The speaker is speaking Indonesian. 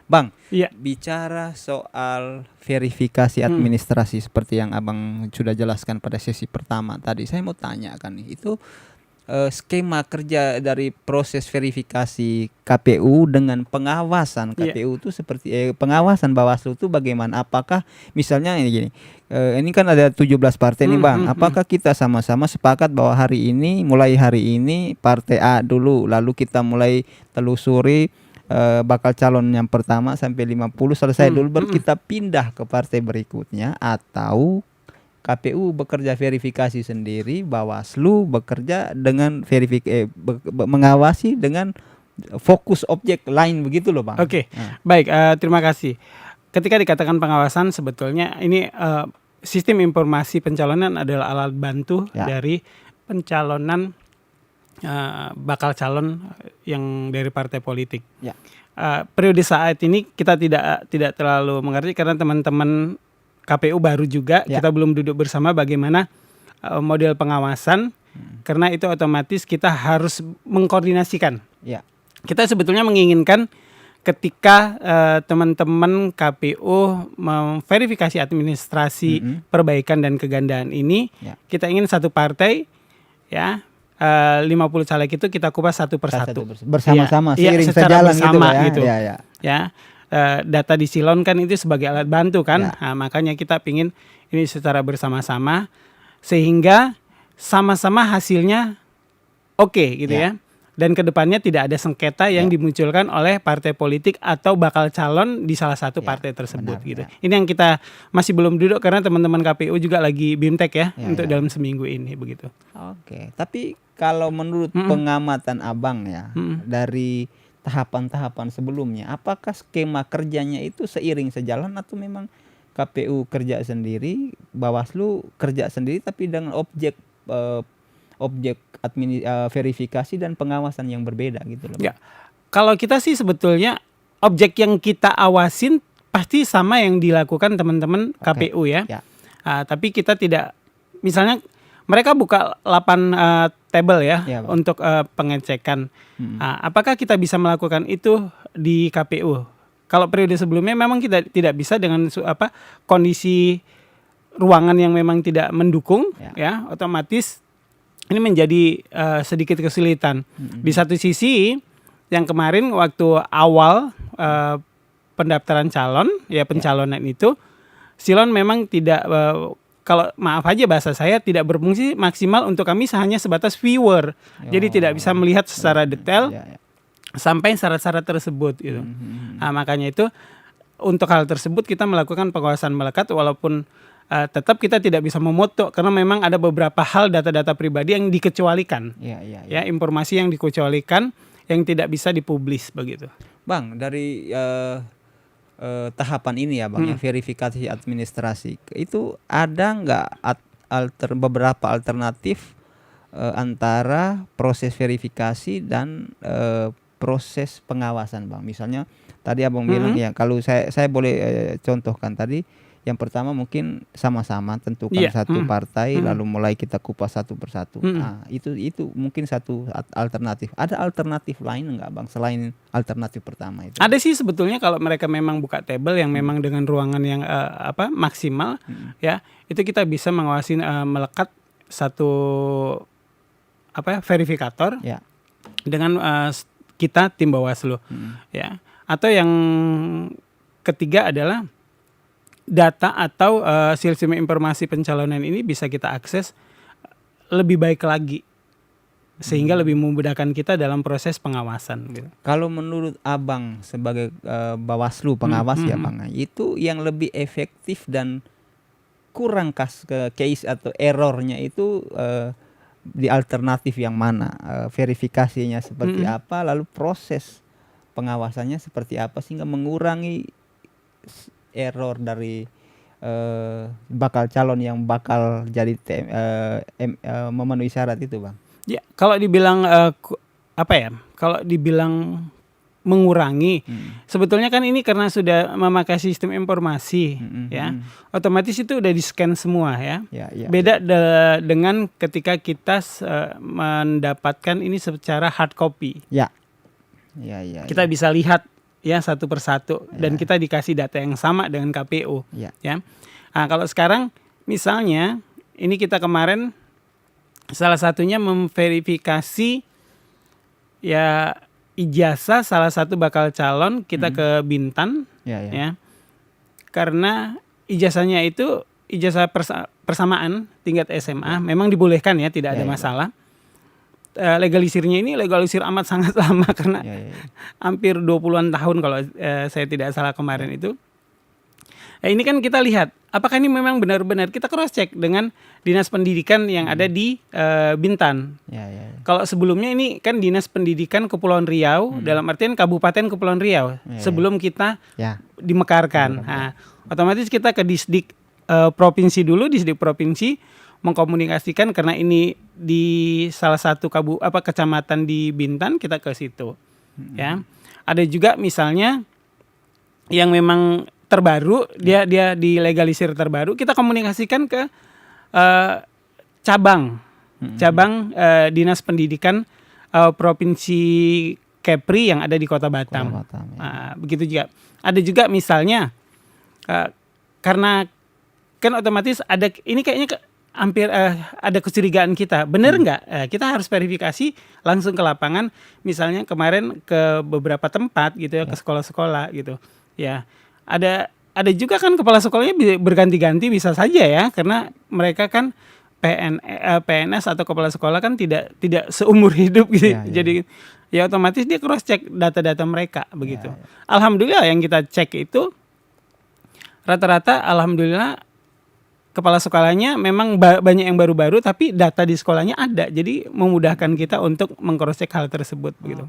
Bang, Iya. bicara soal verifikasi administrasi seperti yang Abang sudah jelaskan pada sesi pertama tadi, saya mau tanyakan nih, itu skema kerja dari proses verifikasi KPU dengan pengawasan KPU itu seperti pengawasan Bawaslu itu bagaimana? Apakah misalnya ini gini, ini kan ada 17 partai nih Bang, apakah kita sama-sama sepakat bahwa mulai hari ini partai A dulu, lalu kita mulai telusuri bakal calon yang pertama sampai 50 selesai dulu baru kita pindah ke partai berikutnya, atau KPU bekerja verifikasi sendiri, Bawaslu bekerja dengan mengawasi dengan fokus objek lain, begitu loh Bang. Oke. Baik, terima kasih. Ketika dikatakan pengawasan, sebetulnya ini sistem informasi pencalonan adalah alat bantu dari pencalonan bakal calon yang dari partai politik. Periode saat ini kita tidak terlalu mengerti karena teman-teman KPU baru juga, kita belum duduk bersama bagaimana model pengawasan, karena itu otomatis kita harus mengkoordinasikan. Kita sebetulnya menginginkan ketika teman-teman KPU memverifikasi administrasi perbaikan dan kegandaan ini, kita ingin satu partai 50 caleg itu kita kupas satu persatu bersama-sama, seiring sejalan gitu ya. Data disilonkan itu sebagai alat bantu kan. Nah, makanya kita pingin ini secara bersama-sama sehingga sama-sama hasilnya oke gitu ya. Dan kedepannya tidak ada sengketa yang dimunculkan oleh partai politik atau bakal calon di salah satu partai tersebut gitu. Ini yang kita masih belum duduk karena teman-teman KPU juga lagi bimtek untuk dalam seminggu ini begitu. Oke, tapi kalau menurut pengamatan Abang dari tahapan-tahapan sebelumnya, apakah skema kerjanya itu seiring sejalan atau memang KPU kerja sendiri, Bawaslu kerja sendiri tapi dengan objek verifikasi dan pengawasan yang berbeda gitu loh. Kalau kita sih sebetulnya objek yang kita awasin pasti sama yang dilakukan teman-teman KPU tapi kita tidak, misalnya mereka buka 8 tabel untuk pengecekan. Apakah kita bisa melakukan itu di KPU? Kalau periode sebelumnya memang kita tidak bisa dengan kondisi ruangan yang memang tidak mendukung, otomatis ini menjadi sedikit kesulitan. Di satu sisi, yang kemarin waktu awal pendaftaran calon, pencalonan itu, silon memang tidak kalau maaf aja bahasa saya tidak berfungsi maksimal untuk kami, hanya sebatas viewer. Jadi tidak bisa melihat secara detail sampai syarat-syarat tersebut gitu. Nah, makanya itu untuk hal tersebut kita melakukan pengawasan melekat, walaupun tetap kita tidak bisa memoto karena memang ada beberapa hal data-data pribadi yang dikecualikan. Informasi yang dikecualikan yang tidak bisa dipublis begitu. Bang, dari tahapan ini Bang, verifikasi administrasi, itu ada nggak beberapa alternatif antara proses verifikasi dan proses pengawasan Bang? Misalnya tadi Abang bilang kalau saya boleh contohkan tadi, yang pertama mungkin sama-sama tentukan satu partai, lalu mulai kita kupas satu persatu. Nah, itu mungkin satu alternatif. Ada alternatif lain nggak Bang selain alternatif pertama itu? Ada sih sebetulnya, kalau mereka memang buka tabel yang memang dengan ruangan yang maksimal, itu kita bisa mengawasi melekat satu verifikator dengan kita tim Bawaslu, Atau yang ketiga adalah data atau sistem informasi pencalonan ini bisa kita akses lebih baik lagi sehingga lebih memudahkan kita dalam proses pengawasan gitu. Kalau menurut Abang sebagai Bawaslu pengawas Bang, itu yang lebih efektif dan kurang case atau errornya itu di alternatif yang mana? Verifikasinya seperti apa, lalu proses pengawasannya seperti apa sehingga mengurangi error dari bakal calon yang bakal jadi memenuhi syarat itu Bang? Kalau dibilang kalau dibilang mengurangi, sebetulnya kan ini karena sudah memakai sistem informasi, otomatis itu udah di-scan semua Beda dengan ketika kita mendapatkan ini secara hard copy. Kita bisa lihat ya satu persatu dan kita dikasih data yang sama dengan KPU Ya. ya. Nah, kalau sekarang misalnya ini kita kemarin salah satunya memverifikasi ya ijazah salah satu bakal calon kita ke Bintan ya. Karena ijazahnya itu ijazah persamaan tingkat SMA memang dibolehkan ya, tidak ada masalah. Legalisirnya ini legalisir amat sangat lama karena hampir 20-an tahun kalau saya tidak salah kemarin itu. Ini kan kita lihat apakah ini memang benar-benar kita cross check dengan dinas pendidikan yang ada di Bintan. Kalau sebelumnya ini kan dinas pendidikan Kepulauan Riau dalam artian Kabupaten Kepulauan Riau sebelum kita dimekarkan. Nah, otomatis kita ke disdik provinsi dulu, disdik provinsi mengkomunikasikan karena ini di salah satu kecamatan di Bintan kita ke situ. Ya. Ada juga misalnya yang memang terbaru dia dilegalisir terbaru, kita komunikasikan ke cabang Dinas Pendidikan Provinsi Kepri yang ada di Kota Batam. Begitu juga. Ada juga misalnya karena kan otomatis ada ini kayaknya hampir ada kecurigaan kita, benar nggak? Kita harus verifikasi langsung ke lapangan. Misalnya kemarin ke beberapa tempat gitu ya, ke sekolah-sekolah gitu. Ya, ada juga kan kepala sekolahnya berganti-ganti bisa saja ya, karena mereka kan PNS atau kepala sekolah kan tidak seumur hidup gitu. Jadi ya otomatis dia cross check data-data mereka begitu. Alhamdulillah yang kita cek itu rata-rata alhamdulillah kepala sekolahnya memang banyak yang baru-baru tapi data di sekolahnya ada. Jadi memudahkan kita untuk meng-cross check hal tersebut begitu.